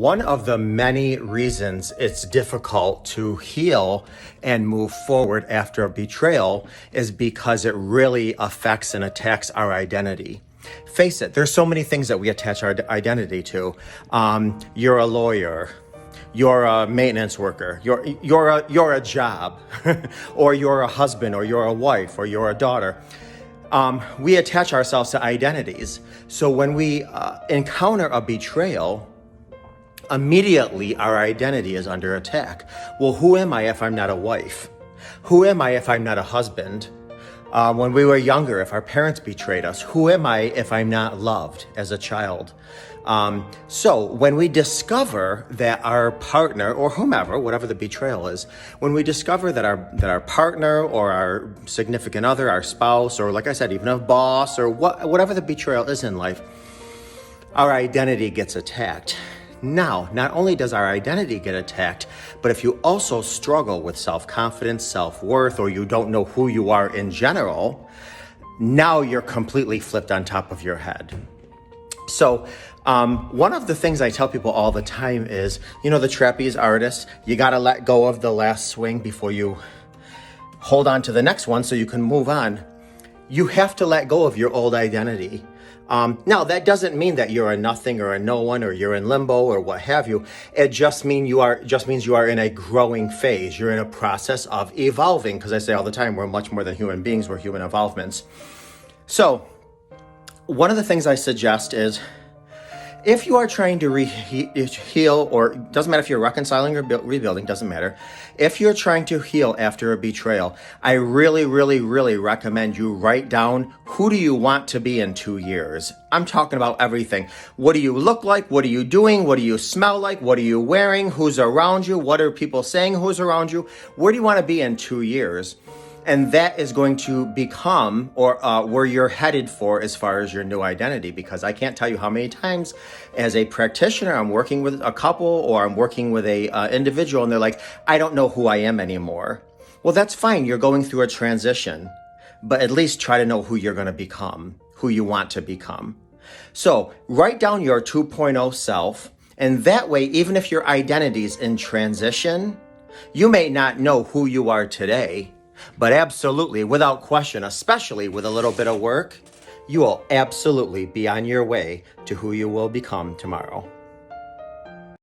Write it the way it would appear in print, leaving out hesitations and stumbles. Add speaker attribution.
Speaker 1: One of the many reasons it's difficult to heal and move forward after a betrayal is because it really affects and attacks our identity. Face it, there's so many things that we attach our identity to. You're a lawyer, you're a maintenance worker, you're a job, or you're a husband, or you're a wife, or you're a daughter. We attach ourselves to identities. So when we encounter a betrayal, immediately our identity is under attack. Well, who am I if I'm not a wife? Who am I if I'm not a husband? When we were younger, if our parents betrayed us, who am I if I'm not loved as a child? So when we discover that our partner or whomever, whatever the betrayal is, when we discover that our partner or our significant other, our spouse, or like I said, even a boss or whatever the betrayal is in life, our identity gets attacked. Now, not only does our identity get attacked, but if you also struggle with self-confidence, self-worth, or you don't know who you are in general, now you're completely flipped on top of your head. So one of the things I tell people all the time is, the trapeze artist, you got to let go of the last swing before you hold on to the next one so you can move on. You have to let go of your old identity. Now, that doesn't mean that you're a nothing or a no one or you're in limbo or what have you. It just means you are in a growing phase. You're in a process of evolving, because I say all the time, we're much more than human beings. We're human evolvements. So one of the things I suggest is, if you are trying to heal, or it doesn't matter if you're reconciling or rebuilding, doesn't matter. If you're trying to heal after a betrayal, I really, really, really recommend you write down, who do you want to be in 2 years? I'm talking about everything. What do you look like? What are you doing? What do you smell like? What are you wearing? Who's around you? What are people saying who's around you? Where do you want to be in 2 years? And that is going to become where you're headed for as far as your new identity, because I can't tell you how many times as a practitioner, I'm working with a couple or I'm working with a individual and they're like, I don't know who I am anymore. Well, that's fine. You're going through a transition, but at least try to know who you're going to become, who you want to become. So write down your 2.0 self. And that way, even if your identity is in transition, you may not know who you are today. But absolutely, without question, especially with a little bit of work, you will absolutely be on your way to who you will become tomorrow.